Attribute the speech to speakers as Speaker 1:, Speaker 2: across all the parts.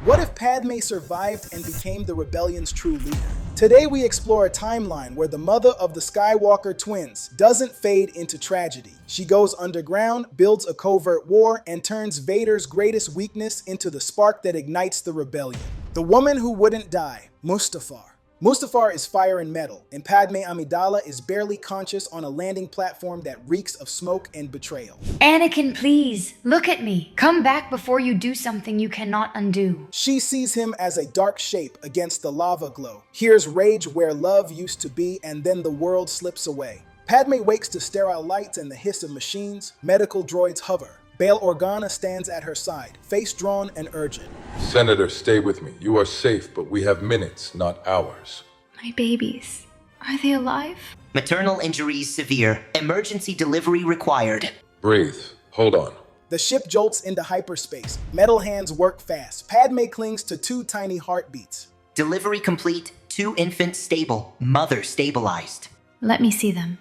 Speaker 1: What if Padme survived and became the rebellion's true leader? Today we explore a timeline where the mother of the Skywalker twins doesn't fade into tragedy. She goes underground, builds a covert war, and turns Vader's greatest weakness into the spark that ignites the rebellion. The woman who wouldn't die, Mustafar. Mustafar is fire and metal, and Padme Amidala is barely conscious on a landing platform that reeks of smoke and betrayal.
Speaker 2: Anakin, please, look at me. Come back before you do something you cannot undo.
Speaker 1: She sees him as a dark shape against the lava glow, hears rage where love used to be, and then the world slips away. Padme wakes to sterile lights and the hiss of machines. Medical droids hover. Bail Organa stands at her side, face drawn and urgent.
Speaker 3: Senator, stay with me. You are safe, but we have minutes, not hours.
Speaker 2: My babies, are they alive?
Speaker 4: Maternal injuries severe. Emergency delivery required.
Speaker 3: Breathe. Hold on.
Speaker 1: The ship jolts into hyperspace. Metal hands work fast. Padme clings to 2 tiny heartbeats.
Speaker 4: Delivery complete. 2 infants stable. Mother stabilized.
Speaker 2: Let me see them.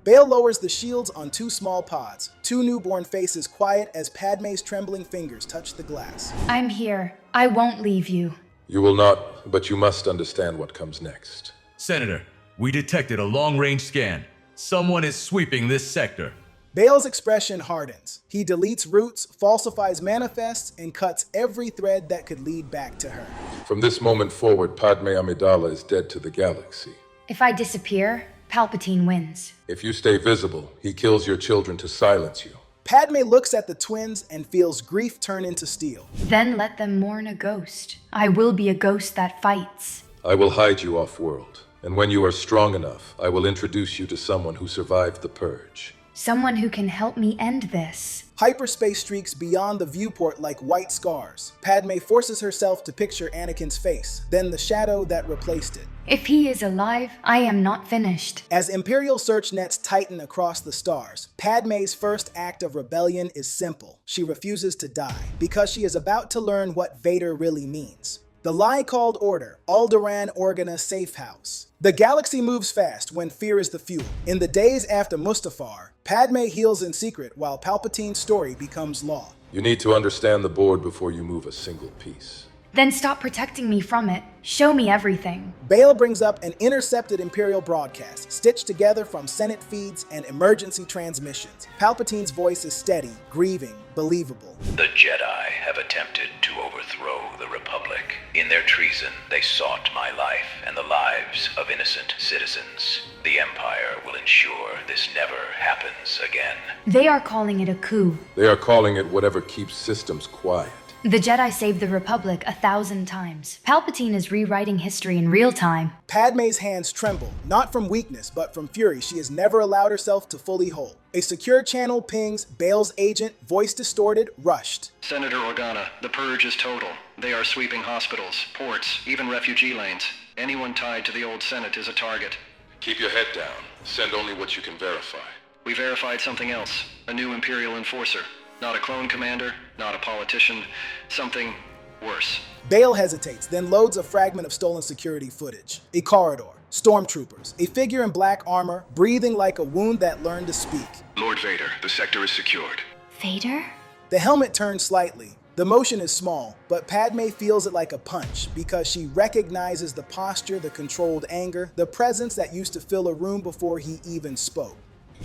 Speaker 1: Bail lowers the shields on 2 small pods. 2 newborn faces quiet as Padme's trembling fingers touch the glass.
Speaker 2: I'm here. I won't leave you.
Speaker 3: You will not, but you must understand what comes next.
Speaker 5: Senator, we detected a long-range scan. Someone is sweeping this sector.
Speaker 1: Bail's expression hardens. He deletes routes, falsifies manifests, and cuts every thread that could lead back to her.
Speaker 3: From this moment forward, Padme Amidala is dead to the galaxy.
Speaker 2: If I disappear, Palpatine wins.
Speaker 3: If you stay visible, he kills your children to silence you.
Speaker 1: Padme looks at the twins and feels grief turn into steel.
Speaker 2: Then let them mourn a ghost. I will be a ghost that fights.
Speaker 3: I will hide you off-world, and when you are strong enough, I will introduce you to someone who survived the Purge.
Speaker 2: Someone who can help me end this.
Speaker 1: Hyperspace streaks beyond the viewport like white scars. Padme forces herself to picture Anakin's face, then the shadow that replaced it.
Speaker 2: If he is alive, I am not finished.
Speaker 1: As Imperial search nets tighten across the stars, Padme's first act of rebellion is simple. She refuses to die, because she is about to learn what Vader really means. The lie called order, Alderaan Organa Safe House. The galaxy moves fast when fear is the fuel. In the days after Mustafar, Padme heals in secret while Palpatine's story becomes law.
Speaker 3: You need to understand the board before you move a single piece.
Speaker 2: Then stop protecting me from it. Show me everything.
Speaker 1: Bail brings up an intercepted Imperial broadcast, stitched together from Senate feeds and emergency transmissions. Palpatine's voice is steady, grieving, believable.
Speaker 6: The Jedi have attempted to overthrow the Republic. In their treason, they sought my life and the lives of innocent citizens. The Empire will ensure this never happens again.
Speaker 2: They are calling it a coup.
Speaker 3: They are calling it whatever keeps systems quiet.
Speaker 2: The Jedi saved the Republic 1,000 times. Palpatine is rewriting history in real time.
Speaker 1: Padme's hands tremble, not from weakness, but from fury she has never allowed herself to fully hold. A secure channel pings, Bail's agent, voice distorted, rushed.
Speaker 7: Senator Organa, the purge is total. They are sweeping hospitals, ports, even refugee lanes. Anyone tied to the old Senate is a target.
Speaker 3: Keep your head down. Send only what you can verify.
Speaker 7: We verified something else. A new Imperial enforcer. Not a clone commander, not a politician, something worse.
Speaker 1: Bail hesitates, then loads a fragment of stolen security footage. A corridor, stormtroopers, a figure in black armor, breathing like a wound that learned to speak.
Speaker 6: Lord Vader, the sector is secured.
Speaker 2: Vader?
Speaker 1: The helmet turns slightly. The motion is small, but Padme feels it like a punch because she recognizes the posture, the controlled anger, the presence that used to fill a room before he even spoke.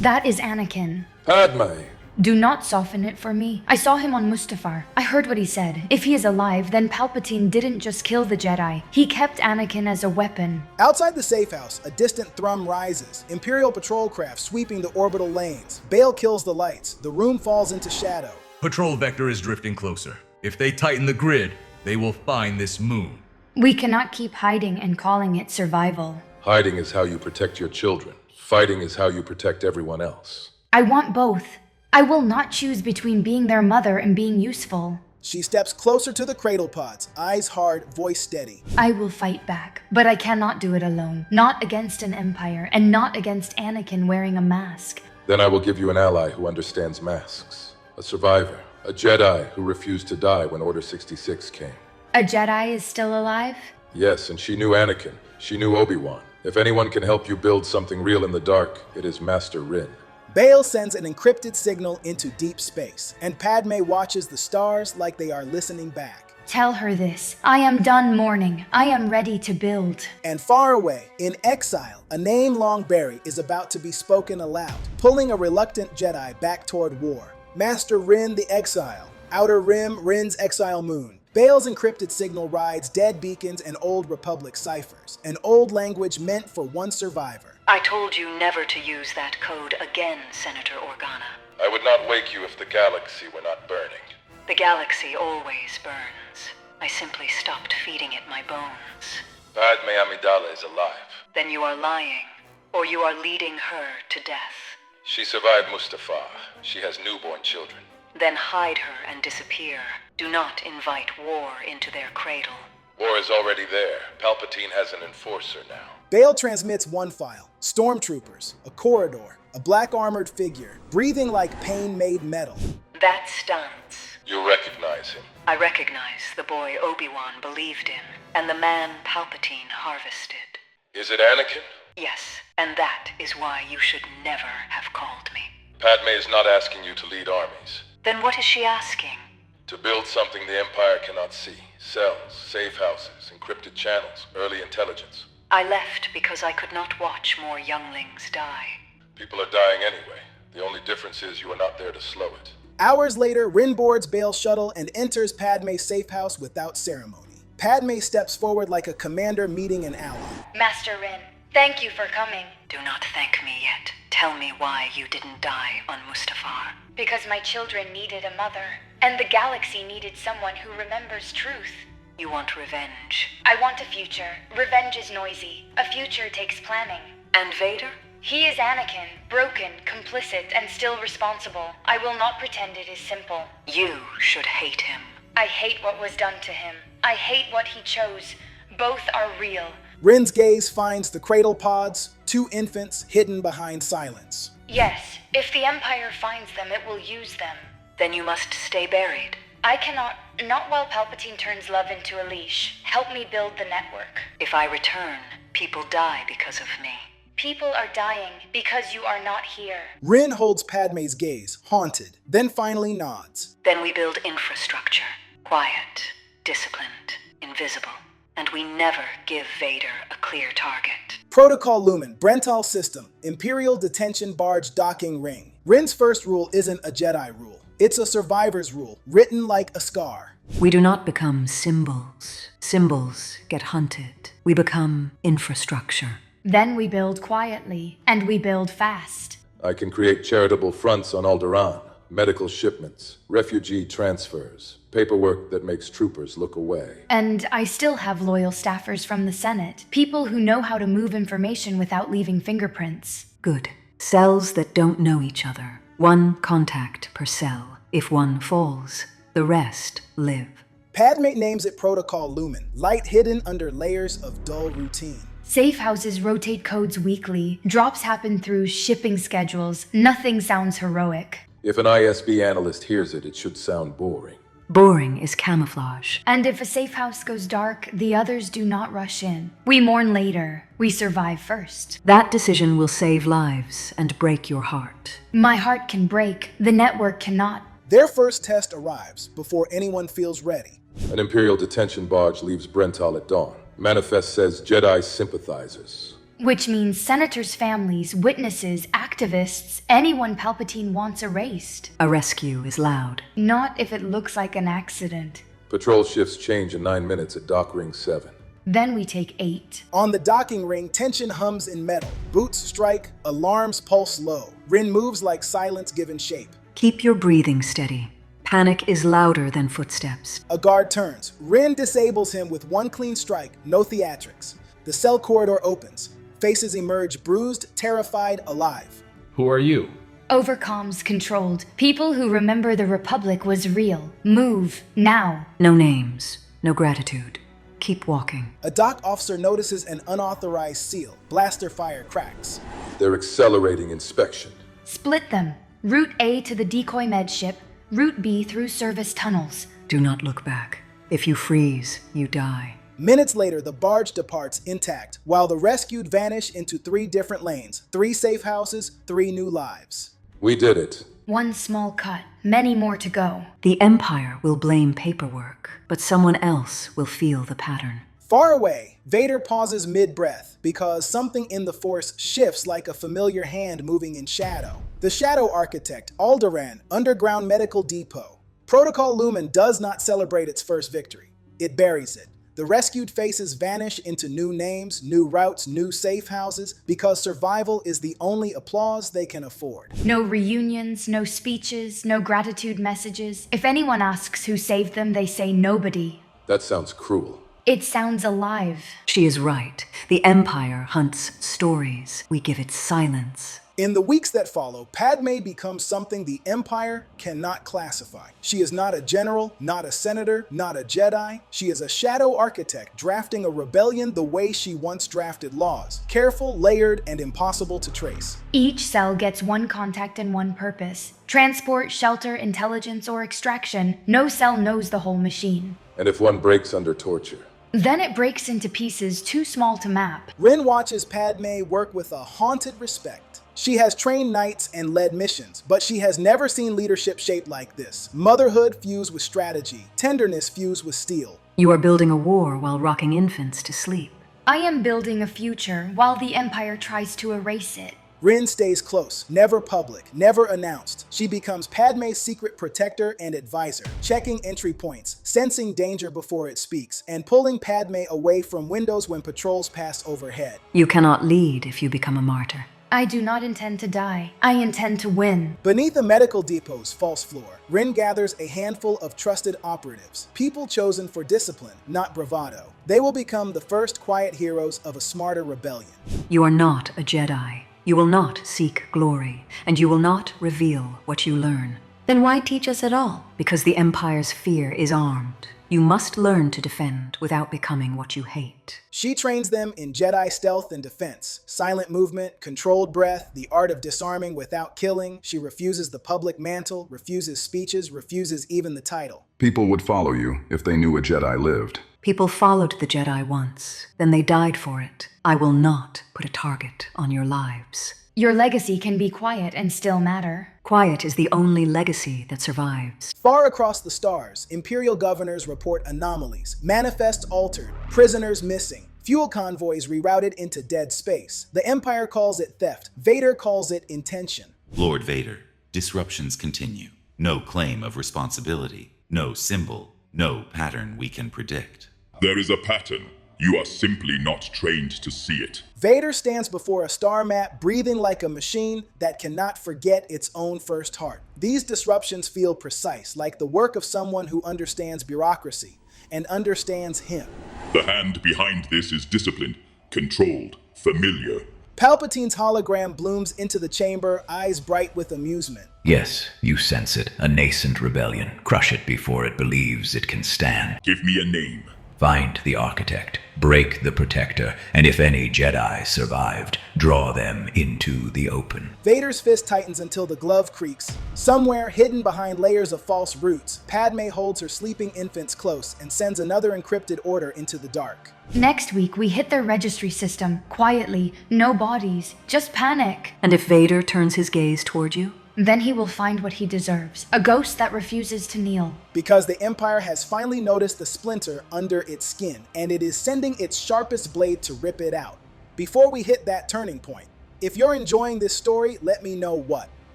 Speaker 2: That is Anakin.
Speaker 3: Padme!
Speaker 2: Do not soften it for me. I saw him on Mustafar. I heard what he said. If he is alive, then Palpatine didn't just kill the Jedi. He kept Anakin as a weapon.
Speaker 1: Outside the safe house, a distant thrum rises. Imperial patrol craft sweeping the orbital lanes. Bail kills the lights. The room falls into shadow.
Speaker 5: Patrol vector is drifting closer. If they tighten the grid, they will find this moon.
Speaker 2: We cannot keep hiding and calling it survival.
Speaker 3: Hiding is how you protect your children. Fighting is how you protect everyone else.
Speaker 2: I want both. I will not choose between being their mother and being useful.
Speaker 1: She steps closer to the cradle pods, eyes hard, voice steady.
Speaker 2: I will fight back, but I cannot do it alone. Not against an empire, and not against Anakin wearing a mask.
Speaker 3: Then I will give you an ally who understands masks. A survivor. A Jedi who refused to die when Order 66 came.
Speaker 2: A Jedi is still alive?
Speaker 3: Yes, and she knew Anakin. She knew Obi-Wan. If anyone can help you build something real in the dark, it is Master Rin.
Speaker 1: Bail sends an encrypted signal into deep space, and Padme watches the stars like they are listening back.
Speaker 2: Tell her this. I am done mourning. I am ready to build.
Speaker 1: And far away, in exile, a name long buried is about to be spoken aloud, pulling a reluctant Jedi back toward war. Master Rin the Exile. Outer Rim, Rin's exile moon. Bale's encrypted signal rides dead beacons and Old Republic ciphers, an old language meant for one survivor.
Speaker 8: I told you never to use that code again, Senator Organa.
Speaker 3: I would not wake you if the galaxy were not burning.
Speaker 8: The galaxy always burns. I simply stopped feeding it my bones.
Speaker 3: Padme Amidala is alive.
Speaker 8: Then you are lying, or you are leading her to death.
Speaker 3: She survived Mustafar. She has newborn children.
Speaker 8: Then hide her and disappear. Do not invite war into their cradle.
Speaker 3: War is already there. Palpatine has an enforcer now.
Speaker 1: Bale transmits one file. Stormtroopers, a corridor, a black armored figure, breathing like pain-made metal.
Speaker 8: That stance.
Speaker 3: You recognize him.
Speaker 8: I recognize the boy Obi-Wan believed in, and the man Palpatine harvested.
Speaker 3: Is it Anakin?
Speaker 8: Yes, and that is why you should never have called me.
Speaker 3: Padme is not asking you to lead armies.
Speaker 8: Then what is she asking?
Speaker 3: To build something the Empire cannot see. Cells, safe houses, encrypted channels, early intelligence.
Speaker 8: I left because I could not watch more younglings die.
Speaker 3: People are dying anyway. The only difference is you are not there to slow it.
Speaker 1: Hours later, Rin boards Bale's shuttle and enters Padme's safe house without ceremony. Padme steps forward like a commander meeting an ally.
Speaker 2: Master Rin, thank you for coming.
Speaker 8: Do not thank me yet. Tell me why you didn't die on Mustafar.
Speaker 2: Because my children needed a mother, and the galaxy needed someone who remembers truth.
Speaker 8: You want revenge.
Speaker 2: I want a future. Revenge is noisy. A future takes planning.
Speaker 8: And Vader?
Speaker 2: He is Anakin, broken, complicit, and still responsible. I will not pretend it is simple.
Speaker 8: You should hate him.
Speaker 2: I hate what was done to him. I hate what he chose. Both are real.
Speaker 1: Rin's gaze finds the cradle pods, two infants hidden behind silence.
Speaker 2: Yes, if the Empire finds them, it will use them.
Speaker 8: Then you must stay buried.
Speaker 2: I cannot, not while Palpatine turns love into a leash. Help me build the network.
Speaker 8: If I return, people die because of me.
Speaker 2: People are dying because you are not here.
Speaker 1: Rin holds Padme's gaze, haunted, then finally nods.
Speaker 8: Then we build infrastructure. Quiet, disciplined, invisible. And we never give Vader a clear target.
Speaker 1: Protocol Lumen, Brental System, Imperial Detention Barge Docking Ring. Rin's first rule isn't a Jedi rule. It's a survivor's rule, written like a scar.
Speaker 9: We do not become symbols. Symbols get hunted. We become infrastructure.
Speaker 2: Then we build quietly, and we build fast.
Speaker 3: I can create charitable fronts on Alderaan, medical shipments, refugee transfers, paperwork that makes troopers look away.
Speaker 2: And I still have loyal staffers from the Senate, people who know how to move information without leaving fingerprints.
Speaker 9: Good. Cells that don't know each other. One contact per cell. If one falls, the rest live.
Speaker 1: Padme names it Protocol Lumen, light hidden under layers of dull routine.
Speaker 2: Safe houses rotate codes weekly. Drops happen through shipping schedules. Nothing sounds heroic.
Speaker 3: If an ISB analyst hears it, it should sound boring.
Speaker 9: Boring is camouflage.
Speaker 2: And if a safe house goes dark, the others do not rush in. We mourn later. We survive first.
Speaker 9: That decision will save lives and break your heart.
Speaker 2: My heart can break. The network cannot.
Speaker 1: Their first test arrives before anyone feels ready.
Speaker 3: An Imperial detention barge leaves Brental at dawn. Manifest says Jedi sympathizers.
Speaker 2: Which means senators' families, witnesses, activists, anyone Palpatine wants erased.
Speaker 9: A rescue is loud.
Speaker 2: Not if it looks like an accident.
Speaker 3: Patrol shifts change in 9 minutes at Dock Ring 7.
Speaker 2: Then we take 8.
Speaker 1: On the docking ring, tension hums in metal. Boots strike, alarms pulse low. Rin moves like silence given shape.
Speaker 9: Keep your breathing steady. Panic is louder than footsteps.
Speaker 1: A guard turns. Rin disables him with one clean strike, no theatrics. The cell corridor opens. Faces emerge bruised, terrified, alive.
Speaker 5: Who are you?
Speaker 2: Overcoms controlled. People who remember the Republic was real. Move, now.
Speaker 9: No names, no gratitude. Keep walking.
Speaker 1: A dock officer notices an unauthorized seal. Blaster fire cracks.
Speaker 3: They're accelerating inspection.
Speaker 2: Split them. Route A to the decoy med ship. Route B through service tunnels.
Speaker 9: Do not look back. If you freeze, you die.
Speaker 1: Minutes later, the barge departs intact, while the rescued vanish into 3 different lanes. 3 safe houses, 3 new lives.
Speaker 3: We did it.
Speaker 2: One small cut. many more to go.
Speaker 9: The Empire will blame paperwork, but someone else will feel the pattern.
Speaker 1: Far away, Vader pauses mid-breath because something in the Force shifts like a familiar hand moving in shadow. The Shadow Architect, Alderaan, Underground Medical Depot. Protocol Lumen does not celebrate its first victory. It buries it. The rescued faces vanish into new names, new routes, new safe houses, because survival is the only applause they can afford.
Speaker 2: No reunions, no speeches, no gratitude messages. If anyone asks who saved them, they say nobody.
Speaker 3: That sounds cruel.
Speaker 2: It sounds alive.
Speaker 9: She is right. The Empire hunts stories. We give it silence.
Speaker 1: In the weeks that follow, Padme becomes something the Empire cannot classify. She is not a general, not a senator, not a Jedi. She is a shadow architect drafting a rebellion the way she once drafted laws. Careful, layered, and impossible to trace.
Speaker 2: Each cell gets one contact and one purpose. Transport, shelter, intelligence, or extraction. No cell knows the whole machine.
Speaker 3: And if one breaks under torture?
Speaker 2: Then it breaks into pieces too small to map.
Speaker 1: Rin watches Padme work with a haunted respect. She has trained knights and led missions, but she has never seen leadership shaped like this. Motherhood fused with strategy, tenderness fused with steel.
Speaker 9: You are building a war while rocking infants to sleep.
Speaker 2: I am building a future while the Empire tries to erase it.
Speaker 1: Rin stays close, never public, never announced. She becomes Padme's secret protector and advisor, checking entry points, sensing danger before it speaks, and pulling Padme away from windows when patrols pass overhead.
Speaker 9: You cannot lead if you become a martyr.
Speaker 2: I do not intend to die. I intend to win.
Speaker 1: Beneath the medical depot's false floor, Rin gathers a handful of trusted operatives, people chosen for discipline, not bravado. They will become the first quiet heroes of a smarter rebellion.
Speaker 9: You are not a Jedi. You will not seek glory, and you will not reveal what you learn.
Speaker 10: Then why teach us at all?
Speaker 9: Because the Empire's fear is armed. You must learn to defend without becoming what you hate.
Speaker 1: She trains them in Jedi stealth and defense, silent movement, controlled breath, the art of disarming without killing. She refuses the public mantle, refuses speeches, refuses even the title.
Speaker 11: People would follow you if they knew a Jedi lived.
Speaker 9: People followed the Jedi once, then they died for it. I will not put a target on your lives.
Speaker 2: Your legacy can be quiet and still matter.
Speaker 9: Quiet is the only legacy that survives.
Speaker 1: Far across the stars, Imperial governors report anomalies, manifests altered, prisoners missing, fuel convoys rerouted into dead space. The Empire calls it theft. Vader calls it intention.
Speaker 12: Lord Vader, disruptions continue. No claim of responsibility. No symbol. No pattern we can predict.
Speaker 13: There is a pattern. You are simply not trained to see it.
Speaker 1: Vader stands before a star map, breathing like a machine that cannot forget its own first heart. These disruptions feel precise, like the work of someone who understands bureaucracy and understands him.
Speaker 13: The hand behind this is disciplined, controlled, familiar.
Speaker 1: Palpatine's hologram blooms into the chamber, eyes bright with amusement.
Speaker 6: Yes, you sense it. A nascent rebellion. Crush it before it believes it can stand.
Speaker 13: Give me a name.
Speaker 6: Find the Architect, break the Protector, and if any Jedi survived, draw them into the open.
Speaker 1: Vader's fist tightens until the glove creaks. Somewhere, hidden behind layers of false roots, Padme holds her sleeping infants close and sends another encrypted order into the dark.
Speaker 2: Next week, we hit their registry system, quietly, no bodies, just panic.
Speaker 9: And if Vader turns his gaze toward you?
Speaker 2: Then he will find what he deserves, a ghost that refuses to kneel.
Speaker 1: Because the Empire has finally noticed the splinter under its skin, and it is sending its sharpest blade to rip it out. Before we hit that turning point, if you're enjoying this story, let me know what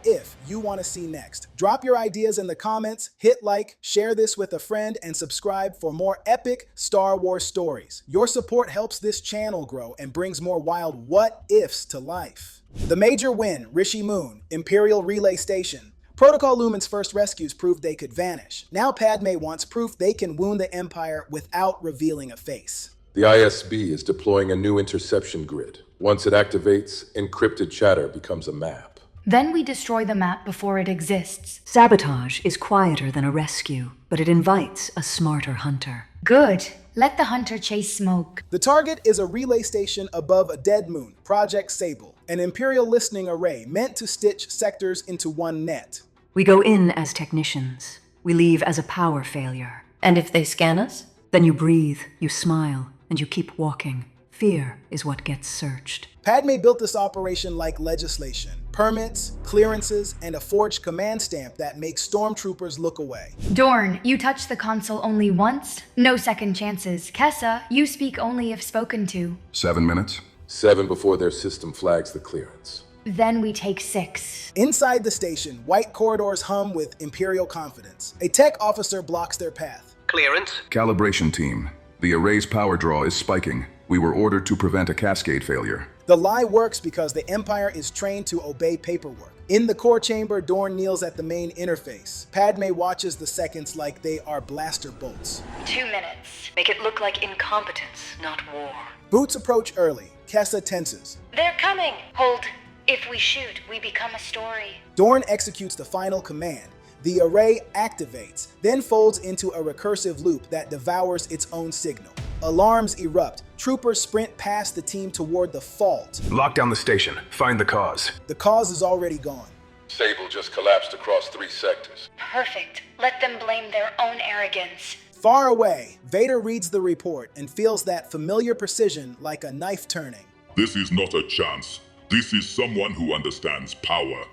Speaker 1: if you want to see next. Drop your ideas in the comments, hit like, share this with a friend, and subscribe for more epic Star Wars stories. Your support helps this channel grow and brings more wild what-ifs to life. The major win, Rishi Moon, Imperial Relay Station. Protocol Lumen's first rescues proved they could vanish. Now Padme wants proof they can wound the Empire without revealing a face.
Speaker 3: The ISB is deploying a new interception grid. Once it activates, encrypted chatter becomes a map.
Speaker 2: Then we destroy the map before it exists.
Speaker 9: Sabotage is quieter than a rescue, but it invites a smarter hunter.
Speaker 2: Good. Let the hunter chase smoke.
Speaker 1: The target is a relay station above a dead moon, Project Sable, an Imperial listening array meant to stitch sectors into one net.
Speaker 9: We go in as technicians. We leave as a power failure.
Speaker 10: And if they scan us?
Speaker 9: Then you breathe, you smile, and you keep walking. Fear is what gets searched.
Speaker 1: Padme built this operation like legislation. Permits, clearances, and a forged command stamp that makes stormtroopers look away.
Speaker 2: Dorn, you touch the console only once? No second chances. Kessa, you speak only if spoken to.
Speaker 11: 7 minutes?
Speaker 3: 7 before their system flags the clearance.
Speaker 2: Then we take 6.
Speaker 1: Inside the station, white corridors hum with Imperial confidence. A tech officer blocks their path.
Speaker 14: Clearance.
Speaker 11: Calibration team. The array's power draw is spiking. We were ordered to prevent a cascade failure.
Speaker 1: The lie works because the Empire is trained to obey paperwork. In the core chamber, Dorn kneels at the main interface. Padme watches the seconds like they are blaster bolts.
Speaker 8: 2 minutes. Make it look like incompetence, not war.
Speaker 1: Boots approach early. Kessa tenses.
Speaker 8: They're coming! Hold. If we shoot, we become a story.
Speaker 1: Dorn executes the final command. The array activates, then folds into a recursive loop that devours its own signal. Alarms erupt. Troopers sprint past the team toward the fault.
Speaker 15: Lock down the station. Find the cause.
Speaker 1: The cause is already gone.
Speaker 3: Sable just collapsed across 3 sectors.
Speaker 8: Perfect. Let them blame their own arrogance.
Speaker 1: Far away, Vader reads the report and feels that familiar precision like a knife turning.
Speaker 13: This is not a chance. This is someone who understands power.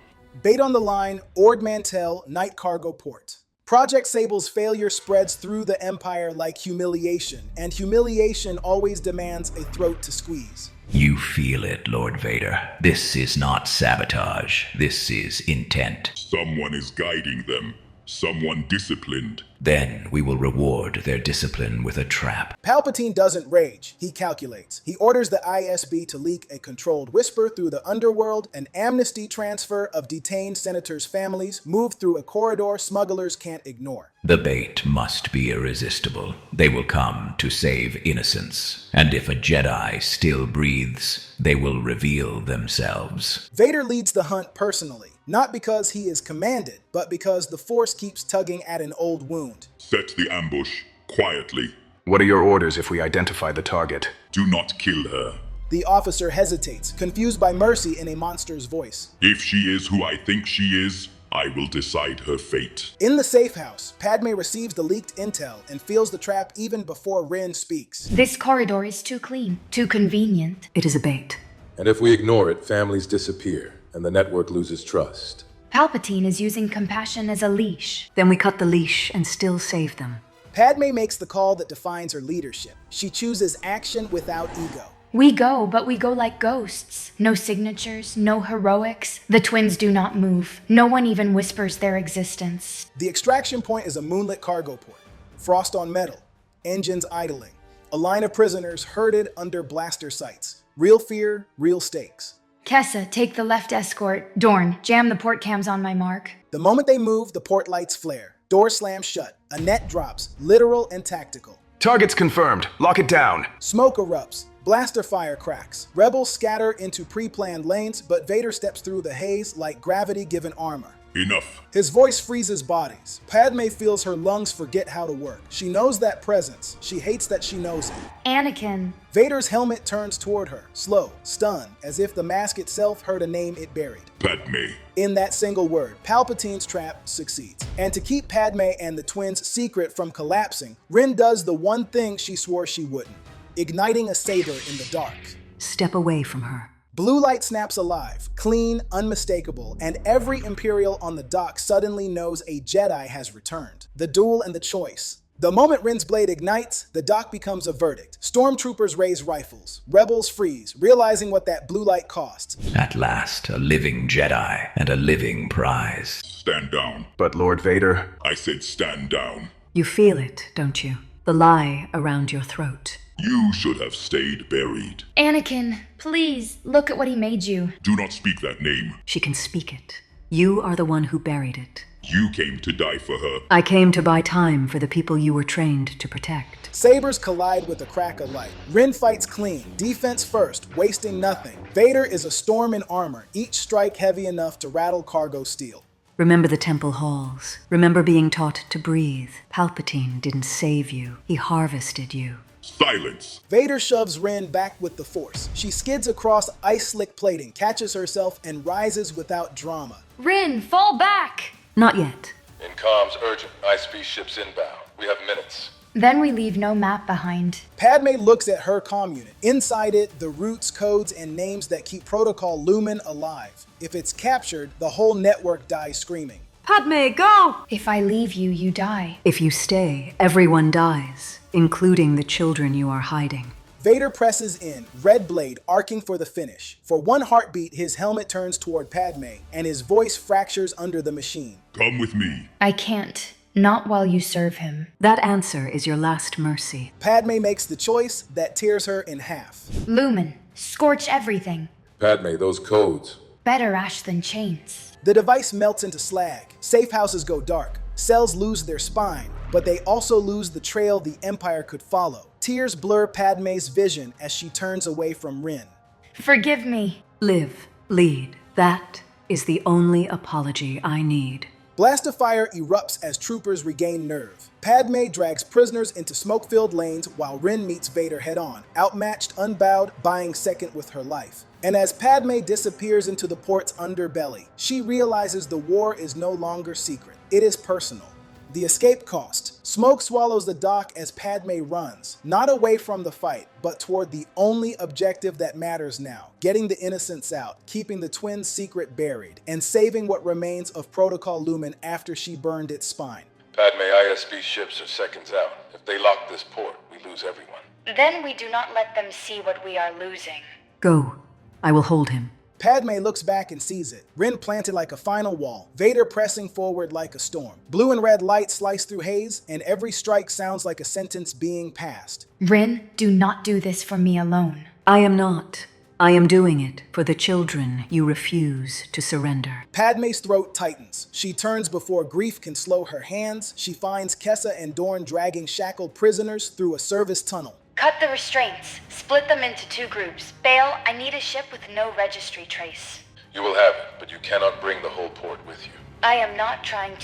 Speaker 1: Bait on the line, Ord Mantell, Night Cargo Port. Project Sable's failure spreads through the Empire like humiliation, and humiliation always demands a throat to squeeze.
Speaker 6: You feel it, Lord Vader. This is not sabotage. This is intent.
Speaker 13: Someone is guiding them. Someone disciplined.
Speaker 6: Then we will reward their discipline with a trap.
Speaker 1: Palpatine doesn't rage, he calculates. He orders the ISB to leak a controlled whisper through the underworld, an amnesty transfer of detained senators' families, move through a corridor smugglers can't ignore.
Speaker 6: The bait must be irresistible. They will come to save innocence. And if a Jedi still breathes, they will reveal themselves.
Speaker 1: Vader leads the hunt personally, not because he is commanded, but because the Force keeps tugging at an old wound.
Speaker 13: Set the ambush quietly.
Speaker 15: What are your orders if we identify the target?
Speaker 13: Do not kill her.
Speaker 1: The officer hesitates, confused by mercy in a monster's voice.
Speaker 13: If she is who I think she is, I will decide her fate.
Speaker 1: In the safe house, Padme receives the leaked intel and feels the trap even before Rin speaks.
Speaker 2: This corridor is too clean, too convenient.
Speaker 9: It is a bait.
Speaker 3: And if we ignore it, families disappear, and the network loses trust.
Speaker 2: Palpatine is using compassion as a leash.
Speaker 9: Then we cut the leash and still save them.
Speaker 1: Padme makes the call that defines her leadership. She chooses action without ego.
Speaker 2: We go, but we go like ghosts. No signatures, no heroics. The twins do not move. No one even whispers their existence.
Speaker 1: The extraction point is a moonlit cargo port. Frost on metal. Engines idling. A line of prisoners herded under blaster sights. Real fear, real stakes.
Speaker 2: Kessa, take the left escort. Dorn, jam the port cams on my mark.
Speaker 1: The moment they move, the port lights flare. Door slams shut. A net drops, literal and tactical.
Speaker 15: Target's confirmed. Lock it down.
Speaker 1: Smoke erupts. Blaster fire cracks. Rebels scatter into pre-planned lanes, but Vader steps through the haze like gravity-given armor.
Speaker 13: Enough.
Speaker 1: His voice freezes bodies. Padme feels her lungs forget how to work. She knows that presence. She hates that she knows it.
Speaker 2: Anakin.
Speaker 1: Vader's helmet turns toward her, slow, stunned, as if the mask itself heard a name it buried.
Speaker 13: Padme.
Speaker 1: In that single word, Palpatine's trap succeeds. And to keep Padme and the twins' secret from collapsing, Rin does the one thing she swore she wouldn't, igniting a saber in the dark.
Speaker 9: Step away from her.
Speaker 1: Blue light snaps alive, clean, unmistakable, and every Imperial on the dock suddenly knows a Jedi has returned. The duel and the choice. The moment Rin's blade ignites, the dock becomes a verdict. Stormtroopers raise rifles. Rebels freeze, realizing what that blue light costs.
Speaker 6: At last, a living Jedi and a living prize.
Speaker 13: Stand down.
Speaker 15: But Lord Vader...
Speaker 13: I said stand down.
Speaker 9: You feel it, don't you? The lie around your throat.
Speaker 13: You should have stayed buried.
Speaker 2: Anakin, please, look at what he made you.
Speaker 13: Do not speak that name.
Speaker 9: She can speak it. You are the one who buried it.
Speaker 13: You came to die for her.
Speaker 9: I came to buy time for the people you were trained to protect.
Speaker 1: Sabers collide with a crack of light. Rin fights clean, defense first, wasting nothing. Vader is a storm in armor, each strike heavy enough to rattle cargo steel.
Speaker 9: Remember the temple halls. Remember being taught to breathe. Palpatine didn't save you. He harvested you.
Speaker 13: Silence!
Speaker 1: Vader shoves Rin back with the Force. She skids across ice-slick plating, catches herself, and rises without drama.
Speaker 2: Rin, fall back!
Speaker 9: Not yet.
Speaker 3: In comms, urgent. ISB ships inbound. We have minutes.
Speaker 2: Then we leave no map behind.
Speaker 1: Padme looks at her comm unit. Inside it, the roots, codes, and names that keep Protocol Lumen alive. If it's captured, the whole network dies screaming.
Speaker 9: Padme, go!
Speaker 2: If I leave you, you die.
Speaker 9: If you stay, everyone dies, including the children you are hiding.
Speaker 1: Vader presses in, red blade arcing for the finish. For one heartbeat, his helmet turns toward Padme, and his voice fractures under the machine.
Speaker 13: Come with me.
Speaker 2: I can't. Not while you serve him.
Speaker 9: That answer is your last mercy.
Speaker 1: Padme makes the choice that tears her in half.
Speaker 2: Lumen, scorch everything.
Speaker 3: Padme, those codes.
Speaker 2: Better ash than chains.
Speaker 1: The device melts into slag. Safe houses go dark. Cells lose their spine, but they also lose the trail the Empire could follow. Tears blur Padme's vision as she turns away from Rin.
Speaker 2: Forgive me.
Speaker 9: Live, lead. That is the only apology I need.
Speaker 1: Blast of fire erupts as troopers regain nerve. Padme drags prisoners into smoke-filled lanes while Rin meets Vader head-on, outmatched, unbowed, buying second with her life. And as Padme disappears into the port's underbelly, she realizes the war is no longer secret. It is personal. The escape cost. Smoke swallows the dock as Padme runs, not away from the fight, but toward the only objective that matters now, getting the innocents out, keeping the twins' secret buried, and saving what remains of Protocol Lumen after she burned its spine.
Speaker 3: Padme, ISB ships are seconds out. If they lock this port, we lose everyone.
Speaker 2: Then we do not let them see what we are losing.
Speaker 9: Go. I will hold him.
Speaker 1: Padme looks back and sees it. Rin planted like a final wall, Vader pressing forward like a storm. Blue and red light slice through haze, and every strike sounds like a sentence being passed.
Speaker 2: Rin, do not do this for me alone.
Speaker 9: I am not. I am doing it for the children you refuse to surrender.
Speaker 1: Padme's throat tightens. She turns before grief can slow her hands. She finds Kessa and Dorn dragging shackled prisoners through a service tunnel.
Speaker 2: Cut the restraints. Split them into 2 groups. Bale, I need a ship with no registry trace.
Speaker 3: You will have it, but you cannot bring the whole port with you.
Speaker 2: I am trying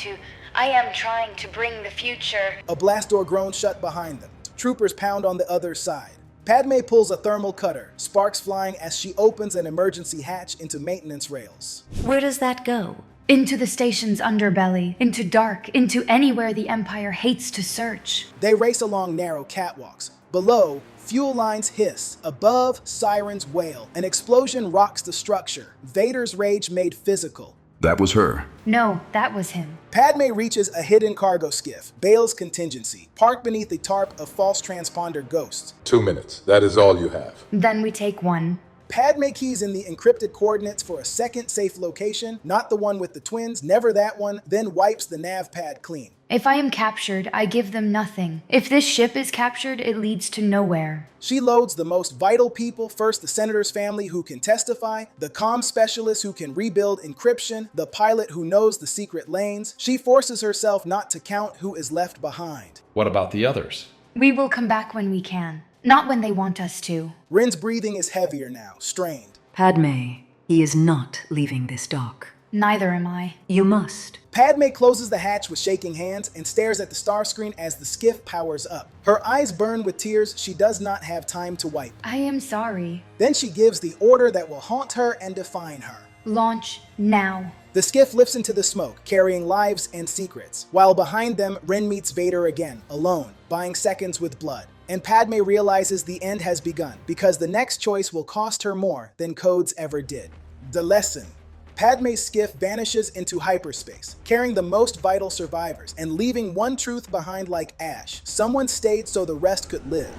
Speaker 2: to bring the future.
Speaker 1: A blast door groans shut behind them. Troopers pound on the other side. Padme pulls a thermal cutter, sparks flying as she opens an emergency hatch into maintenance rails.
Speaker 10: Where does that go?
Speaker 2: Into the station's underbelly, into dark, into anywhere the Empire hates to search.
Speaker 1: They race along narrow catwalks. Below, fuel lines hiss. Above, sirens wail. An explosion rocks the structure. Vader's rage made physical.
Speaker 11: That was her.
Speaker 2: No, that was him.
Speaker 1: Padme reaches a hidden cargo skiff, Bale's contingency, parked beneath the tarp of false transponder ghosts.
Speaker 3: 2 minutes. That is all you have.
Speaker 2: Then we take 1.
Speaker 1: Padme keys in the encrypted coordinates for a second safe location, not the one with the twins, never that one, then wipes the nav pad clean.
Speaker 2: If I am captured, I give them nothing. If this ship is captured, it leads to nowhere.
Speaker 1: She loads the most vital people, first the senator's family who can testify, the comm specialist who can rebuild encryption, the pilot who knows the secret lanes. She forces herself not to count who is left behind.
Speaker 14: What about the others?
Speaker 2: We will come back when we can, not when they want us to.
Speaker 1: Rin's breathing is heavier now, strained.
Speaker 9: Padme, he is not leaving this dock.
Speaker 2: Neither am I.
Speaker 9: You must.
Speaker 1: Padme closes the hatch with shaking hands and stares at the star screen as the skiff powers up. Her eyes burn with tears she does not have time to wipe.
Speaker 2: I am sorry.
Speaker 1: Then she gives the order that will haunt her and define her.
Speaker 2: Launch now.
Speaker 1: The skiff lifts into the smoke, carrying lives and secrets. While behind them, Rin meets Vader again, alone, buying seconds with blood. And Padme realizes the end has begun, because the next choice will cost her more than codes ever did. The lesson. Padme's skiff vanishes into hyperspace, carrying the most vital survivors and leaving one truth behind like ash. Someone stayed so the rest could live.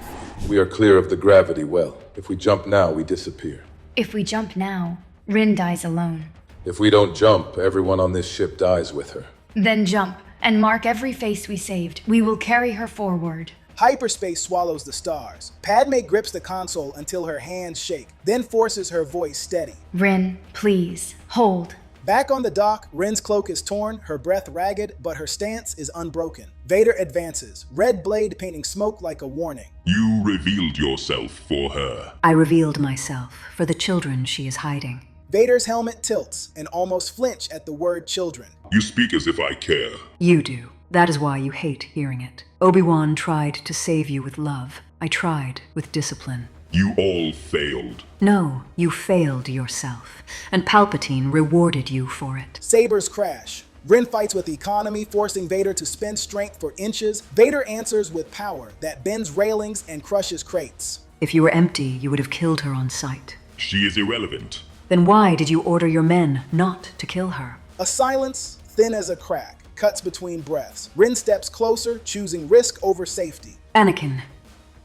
Speaker 3: We are clear of the gravity well. If we jump now, we disappear.
Speaker 2: If we jump now, Rin dies alone.
Speaker 3: If we don't jump, everyone on this ship dies with her.
Speaker 2: Then jump and mark every face we saved. We will carry her forward.
Speaker 1: Hyperspace swallows the stars. Padme grips the console until her hands shake, then forces her voice steady.
Speaker 2: Rin, please, hold.
Speaker 1: Back on the dock, Rin's cloak is torn, her breath ragged, but her stance is unbroken. Vader advances, red blade painting smoke like a warning.
Speaker 13: You revealed yourself for her.
Speaker 9: I revealed myself for the children she is hiding.
Speaker 1: Vader's helmet tilts and almost flinch at the word children.
Speaker 13: You speak as if I care.
Speaker 9: You do. That is why you hate hearing it. Obi-Wan tried to save you with love. I tried with discipline.
Speaker 13: You all failed.
Speaker 9: No, you failed yourself, and Palpatine rewarded you for it.
Speaker 1: Sabers crash. Rin fights with economy, forcing Vader to spend strength for inches. Vader answers with power that bends railings and crushes crates.
Speaker 9: If you were empty, you would have killed her on sight.
Speaker 13: She is irrelevant.
Speaker 9: Then why did you order your men not to kill her?
Speaker 1: A silence, thin as a crack, cuts between breaths. Rin steps closer, choosing risk over safety.
Speaker 9: Anakin,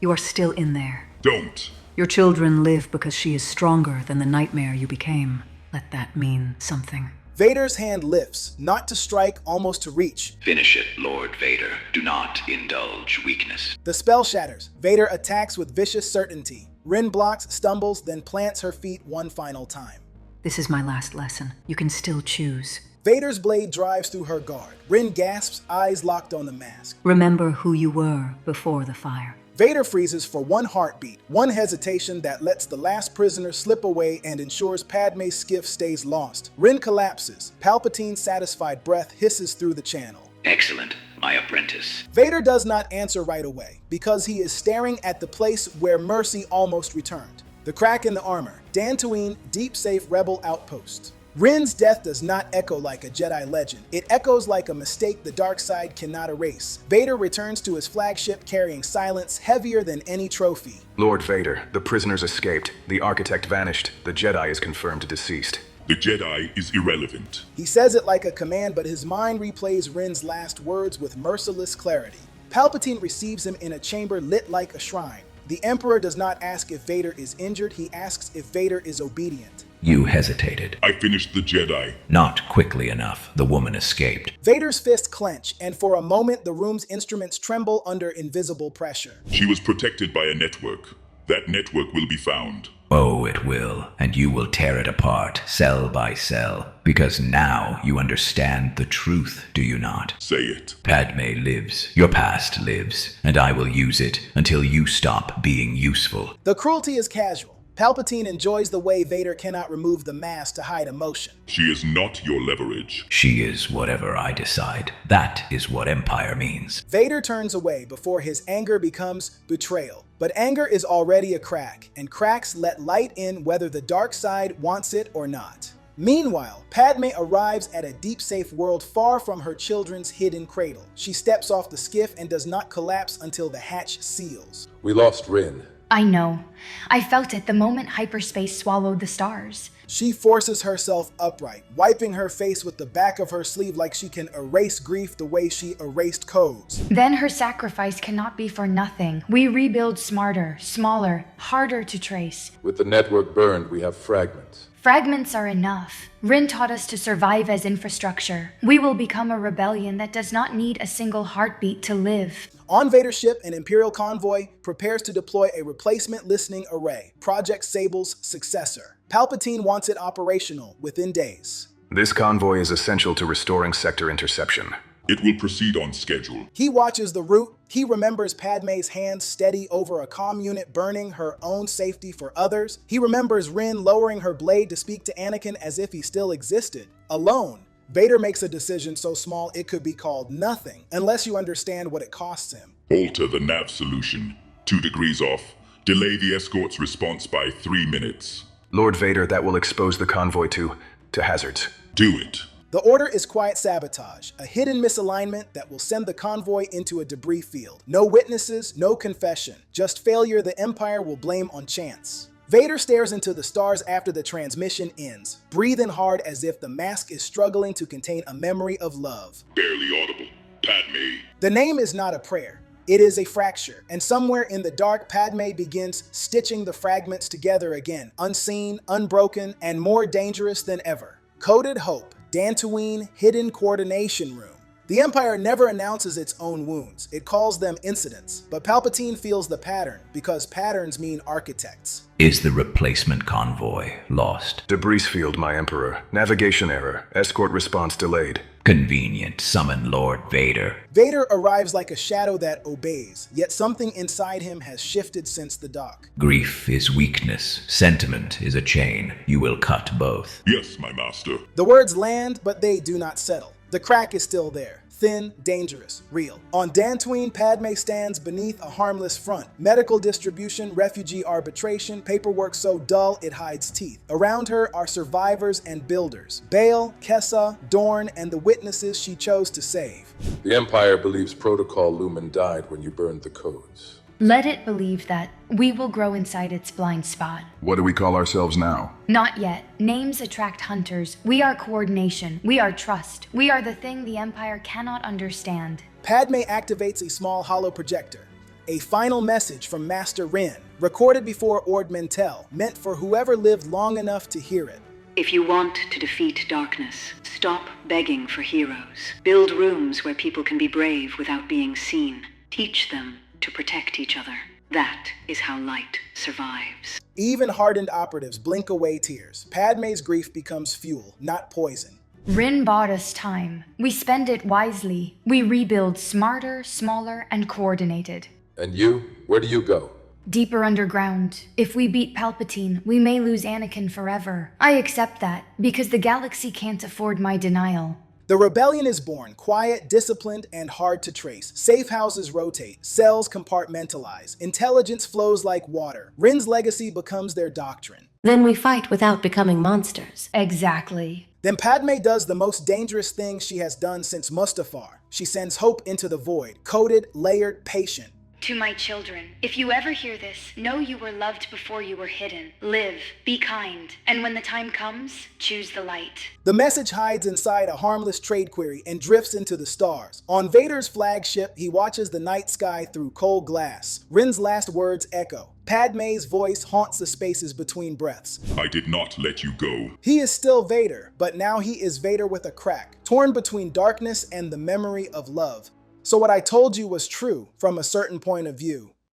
Speaker 9: you are still in there.
Speaker 13: Don't.
Speaker 9: Your children live because she is stronger than the nightmare you became. Let that mean something.
Speaker 1: Vader's hand lifts, not to strike, almost to reach.
Speaker 6: Finish it, Lord Vader. Do not indulge weakness.
Speaker 1: The spell shatters. Vader attacks with vicious certainty. Rin blocks, stumbles, then plants her feet one final time.
Speaker 9: This is my last lesson. You can still choose.
Speaker 1: Vader's blade drives through her guard. Rin gasps, eyes locked on the mask.
Speaker 9: Remember who you were before the fire.
Speaker 1: Vader freezes for one heartbeat, one hesitation that lets the last prisoner slip away and ensures Padme's skiff stays lost. Rin collapses. Palpatine's satisfied breath hisses through the channel.
Speaker 6: Excellent, my apprentice.
Speaker 1: Vader does not answer right away, because he is staring at the place where mercy almost returned. The crack in the armor. Dantooine, deep safe rebel outpost. Rin's death does not echo like a Jedi legend. It echoes like a mistake the dark side cannot erase. Vader returns to his flagship carrying silence heavier than any trophy.
Speaker 15: Lord Vader, the prisoners escaped. The architect vanished. The Jedi is confirmed deceased.
Speaker 13: The Jedi is irrelevant.
Speaker 1: He says it like a command, but his mind replays Rin's last words with merciless clarity. Palpatine receives him in a chamber lit like a shrine. The Emperor does not ask if Vader is injured, he asks if Vader is obedient.
Speaker 14: You hesitated.
Speaker 13: I finished the Jedi.
Speaker 14: Not quickly enough. The woman escaped.
Speaker 1: Vader's fists clench, and for a moment the room's instruments tremble under invisible pressure.
Speaker 13: She was protected by a network. That network will be found.
Speaker 14: Oh, it will. And you will tear it apart, cell by cell. Because now you understand the truth, do you not?
Speaker 13: Say it.
Speaker 14: Padme lives. Your past lives. And I will use it until you stop being useful.
Speaker 1: The cruelty is casual. Palpatine enjoys the way Vader cannot remove the mask to hide emotion.
Speaker 13: She is not your leverage.
Speaker 14: She is whatever I decide. That is what Empire means.
Speaker 1: Vader turns away before his anger becomes betrayal. But anger is already a crack, and cracks let light in whether the dark side wants it or not. Meanwhile, Padme arrives at a deep safe world far from her children's hidden cradle. She steps off the skiff and does not collapse until the hatch seals.
Speaker 3: We lost Rin.
Speaker 2: I know. I felt it the moment hyperspace swallowed the stars.
Speaker 1: She forces herself upright, wiping her face with the back of her sleeve like she can erase grief the way she erased codes.
Speaker 2: Then her sacrifice cannot be for nothing. We rebuild smarter, smaller, harder to trace.
Speaker 3: With the network burned, we have fragments.
Speaker 2: Fragments are enough. Rin taught us to survive as infrastructure. We will become a rebellion that does not need a single heartbeat to live.
Speaker 1: On Vader's ship, an Imperial convoy prepares to deploy a replacement listening array, Project Sable's successor. Palpatine wants it operational within days.
Speaker 15: This convoy is essential to restoring sector interception.
Speaker 13: It will proceed on schedule.
Speaker 1: He watches the route. He remembers Padme's hands steady over a comm unit burning her own safety for others. He remembers Rin lowering her blade to speak to Anakin as if he still existed. Alone, Vader makes a decision so small it could be called nothing, unless you understand what it costs him.
Speaker 13: Alter the nav solution. 2 degrees off. Delay the escort's response by 3 minutes.
Speaker 15: Lord Vader, that will expose the convoy to hazards.
Speaker 13: Do it.
Speaker 1: The order is quiet sabotage, a hidden misalignment that will send the convoy into a debris field. No witnesses, no confession, just failure the Empire will blame on chance. Vader stares into the stars after the transmission ends, breathing hard as if the mask is struggling to contain a memory of love.
Speaker 13: Barely audible. Padme.
Speaker 1: The name is not a prayer. It is a fracture, and somewhere in the dark, Padme begins stitching the fragments together again, unseen, unbroken, and more dangerous than ever. Coded hope, Dantooine, hidden coordination room. The Empire never announces its own wounds. It calls them incidents. But Palpatine feels the pattern, because patterns mean architects.
Speaker 14: Is the replacement convoy lost?
Speaker 15: Debris field, my Emperor. Navigation error. Escort response delayed.
Speaker 14: Convenient. Summon Lord Vader.
Speaker 1: Vader arrives like a shadow that obeys, yet something inside him has shifted since the dock.
Speaker 14: Grief is weakness. Sentiment is a chain. You will cut both.
Speaker 13: Yes, my master.
Speaker 1: The words land, but they do not settle. The crack is still there, thin, dangerous, real. On Dantooine, Padme stands beneath a harmless front. Medical distribution, refugee arbitration, paperwork so dull it hides teeth. Around her are survivors and builders. Bale, Kessa, Dorn, and the witnesses she chose to save.
Speaker 3: The Empire believes Protocol Lumen died when you burned the codes.
Speaker 2: Let it believe that. We will grow inside its blind spot.
Speaker 11: What do we call ourselves now?
Speaker 2: Not yet. Names attract hunters. We are coordination. We are trust. We are the thing the Empire cannot understand.
Speaker 1: Padme activates a small hollow projector. A final message from Master Rin, recorded before Ord Mantell, meant for whoever lived long enough to hear it.
Speaker 8: If you want to defeat darkness, stop begging for heroes. Build rooms where people can be brave without being seen. Teach them to protect each other. That is how light survives.
Speaker 1: Even hardened operatives blink away tears. Padme's grief becomes fuel, not poison.
Speaker 2: Rin bought us time. We spend it wisely. We rebuild smarter, smaller, and coordinated.
Speaker 3: And you? Where do you go?
Speaker 2: Deeper underground. If we beat Palpatine, we may lose Anakin forever. I accept that, because the galaxy can't afford my denial.
Speaker 1: The rebellion is born, quiet, disciplined, and hard to trace. Safe houses rotate, cells compartmentalize, intelligence flows like water. Rin's legacy becomes their doctrine.
Speaker 10: Then we fight without becoming monsters.
Speaker 2: Exactly.
Speaker 1: Then Padme does the most dangerous thing she has done since Mustafar. She sends hope into the void, coded, layered, patient.
Speaker 2: To my children, if you ever hear this, know you were loved before you were hidden. Live, be kind, and when the time comes, choose the light.
Speaker 1: The message hides inside a harmless trade query and drifts into the stars. On Vader's flagship, he watches the night sky through cold glass. Rin's last words echo. Padme's voice haunts the spaces between breaths.
Speaker 13: I did not let you go.
Speaker 1: He is still Vader, but now he is Vader with a crack, torn between darkness and the memory of love. So what I told you was true from a certain point of view.